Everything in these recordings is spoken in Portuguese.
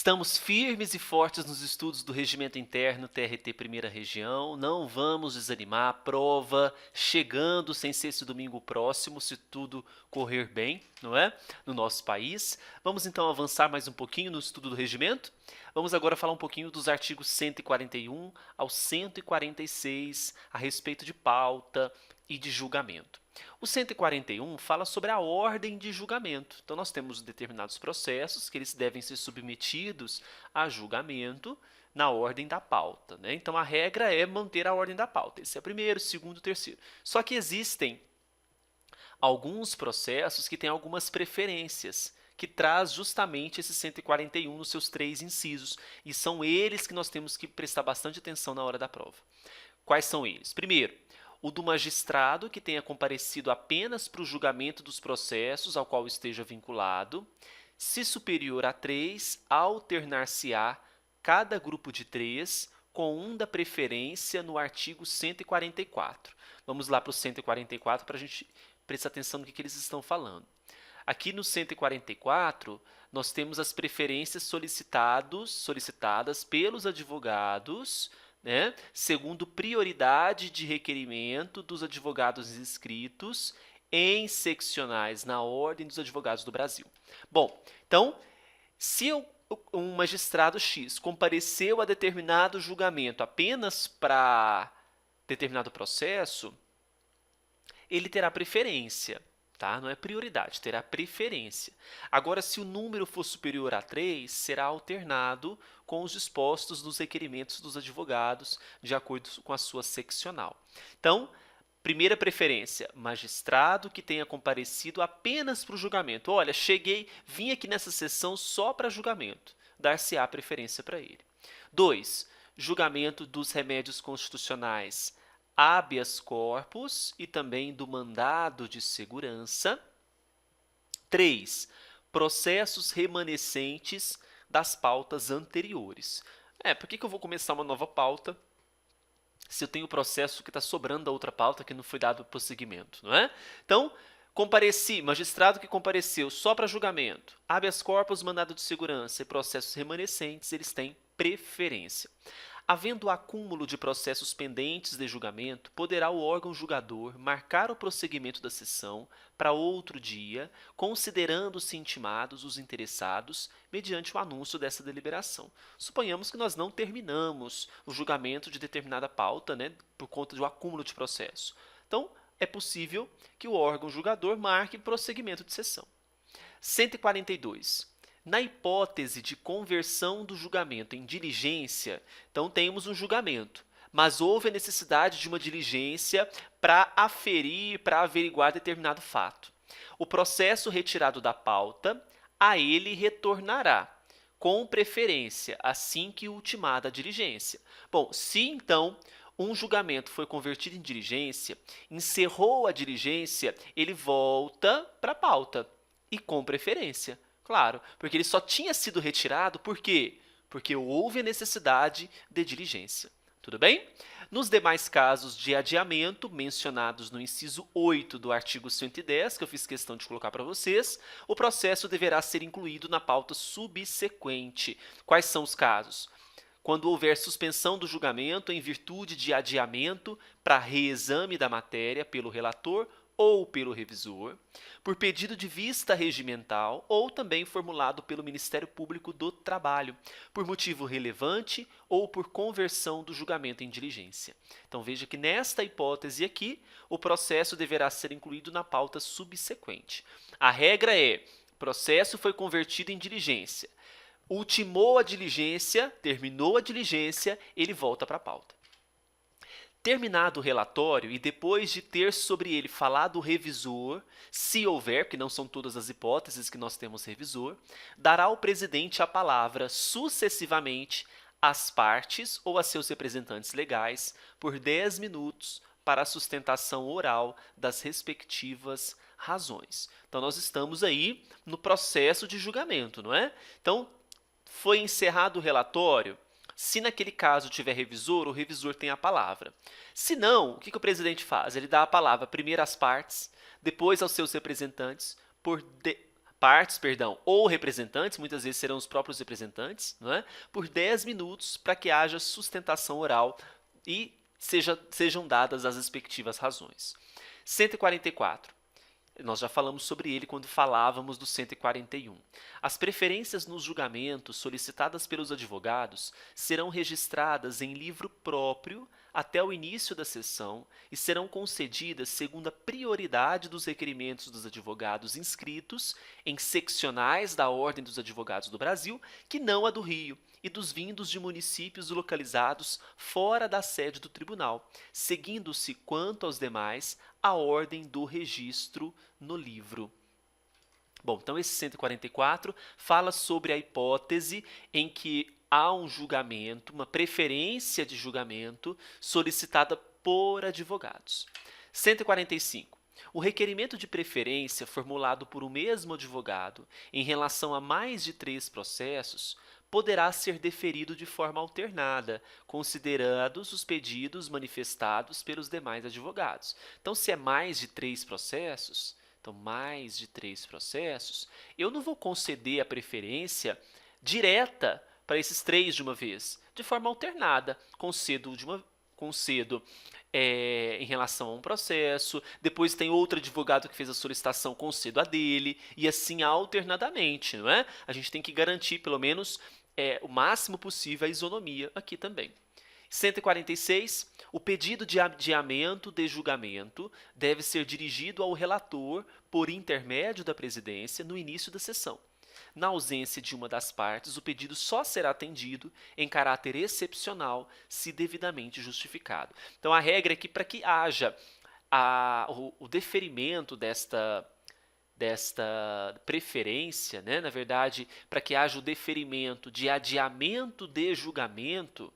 Estamos firmes e fortes nos estudos do Regimento Interno TRT Primeira Região, não vamos desanimar, prova chegando sem ser esse domingo próximo, se tudo correr bem, não é? No nosso país. Vamos então avançar mais um pouquinho no estudo do Regimento. Vamos agora falar um pouquinho dos artigos 141 ao 146 a respeito de pauta e de julgamento. O 141 fala sobre a ordem de julgamento. Então, nós temos determinados processos que eles devem ser submetidos a julgamento na ordem da pauta, né? Então, a regra é manter a ordem da pauta. Esse é o primeiro, segundo, terceiro. Só que existem alguns processos que têm algumas preferências, que traz justamente esse 141 nos seus 3 incisos. E são eles que nós temos que prestar bastante atenção na hora da prova. Quais são eles? Primeiro, o do magistrado que tenha comparecido apenas para o julgamento dos processos ao qual esteja vinculado. Se superior a 3, alternar-se-á cada grupo de 3 com um da preferência no artigo 144. Vamos lá para o 144 para a gente prestar atenção no que eles estão falando. Aqui no 144, nós temos as preferências solicitadas pelos advogados, né, segundo prioridade de requerimento dos advogados inscritos em seccionais na Ordem dos Advogados do Brasil. Bom, então, se um magistrado X compareceu a determinado julgamento apenas para determinado processo, ele terá preferência. Tá? Não é prioridade, terá preferência. Agora, se o número for superior a 3, será alternado com os dispostos nos requerimentos dos advogados, de acordo com a sua seccional. Então, primeira preferência, magistrado que tenha comparecido apenas para o julgamento. Olha, vim aqui nessa sessão só para julgamento. Dar-se-á preferência para ele. 2. Julgamento dos remédios constitucionais habeas corpus e também do mandado de segurança. 3. Processos remanescentes das pautas anteriores. Por que eu vou começar uma nova pauta se eu tenho o processo que está sobrando da outra pauta que não foi dado prosseguimento, não é? Então, magistrado que compareceu só para julgamento, habeas corpus, mandado de segurança e processos remanescentes, eles têm preferência. Havendo acúmulo de processos pendentes de julgamento, poderá o órgão julgador marcar o prosseguimento da sessão para outro dia, considerando-se intimados os interessados mediante o anúncio dessa deliberação. Suponhamos que nós não terminamos o julgamento de determinada pauta, né, por conta do acúmulo de processo. Então, é possível que o órgão julgador marque prosseguimento de sessão. 142. Na hipótese de conversão do julgamento em diligência, então temos um julgamento, mas houve a necessidade de uma diligência para aferir, para averiguar determinado fato. O processo retirado da pauta, a ele retornará, com preferência, assim que ultimada a diligência. Bom, se então um julgamento foi convertido em diligência, encerrou a diligência, ele volta para a pauta e com preferência. Claro, porque ele só tinha sido retirado, por quê? Porque houve a necessidade de diligência. Tudo bem? Nos demais casos de adiamento, mencionados no inciso 8 do artigo 110, que eu fiz questão de colocar para vocês, o processo deverá ser incluído na pauta subsequente. Quais são os casos? Quando houver suspensão do julgamento em virtude de adiamento para reexame da matéria pelo relator ou pelo revisor, por pedido de vista regimental ou também formulado pelo Ministério Público do Trabalho, por motivo relevante ou por conversão do julgamento em diligência. Então, veja que nesta hipótese aqui, o processo deverá ser incluído na pauta subsequente. A regra é, processo foi convertido em diligência, ultimou a diligência, terminou a diligência, ele volta para a pauta. Terminado o relatório e depois de ter sobre ele falado o revisor, se houver, porque não são todas as hipóteses que nós temos revisor, dará ao presidente a palavra sucessivamente às partes ou a seus representantes legais por 10 minutos para a sustentação oral das respectivas razões. Então, nós estamos aí no processo de julgamento, não é? Então, foi encerrado o relatório. Se naquele caso tiver revisor, o revisor tem a palavra. Se não, o que o presidente faz? Ele dá a palavra primeiro às partes, depois aos seus representantes, partes, perdão, ou representantes, muitas vezes serão os próprios representantes, não é? Por 10 minutos para que haja sustentação oral e sejam dadas as respectivas razões. 144. Nós já falamos sobre ele quando falávamos do 141. As preferências nos julgamentos solicitadas pelos advogados serão registradas em livro próprio até o início da sessão e serão concedidas segundo a prioridade dos requerimentos dos advogados inscritos em seccionais da Ordem dos Advogados do Brasil, que não a do Rio, e dos vindos de municípios localizados fora da sede do tribunal, seguindo-se, quanto aos demais, a ordem do registro no livro. Bom, então esse 144 fala sobre a hipótese em que há um julgamento, uma preferência de julgamento solicitada por advogados. 145. O requerimento de preferência formulado por um mesmo advogado em relação a mais de 3 processos poderá ser deferido de forma alternada, considerados os pedidos manifestados pelos demais advogados. Então, se é mais de 3 processos, eu não vou conceder a preferência direta para esses 3 de uma vez, de forma alternada. Concedo em relação a um processo, depois tem outro advogado que fez a solicitação, concedo a dele, e assim alternadamente, não é? A gente tem que garantir, pelo menos, o máximo possível a isonomia aqui também. 146. O pedido de adiamento de julgamento deve ser dirigido ao relator por intermédio da presidência no início da sessão. Na ausência de uma das partes, o pedido só será atendido em caráter excepcional, se devidamente justificado. Então, a regra é que, para que haja o deferimento desta preferência, né? Na verdade, para que haja o deferimento de adiamento de julgamento,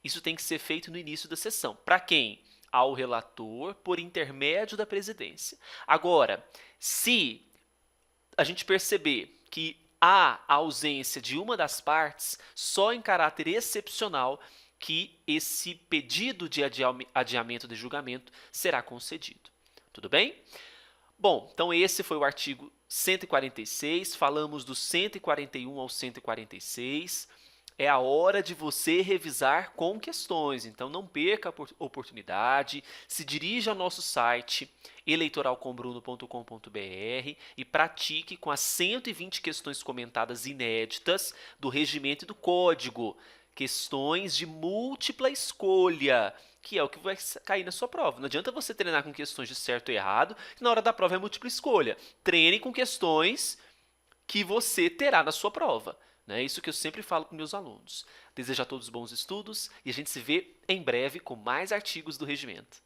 isso tem que ser feito no início da sessão. Para quem? Ao relator, por intermédio da presidência. Agora, se a gente perceber que há a ausência de uma das partes, só em caráter excepcional que esse pedido de adiamento de julgamento será concedido. Tudo bem? Bom, então esse foi o artigo 146, falamos do 141 ao 146. É a hora de você revisar com questões, então não perca a oportunidade, se dirija ao nosso site eleitoralcombruno.com.br e pratique com as 120 questões comentadas inéditas do regimento e do código, questões de múltipla escolha, que é o que vai cair na sua prova. Não adianta você treinar com questões de certo e errado, que na hora da prova é múltipla escolha. Treine com questões que você terá na sua prova. É isso que eu sempre falo para meus alunos. Desejo a todos bons estudos e a gente se vê em breve com mais artigos do regimento.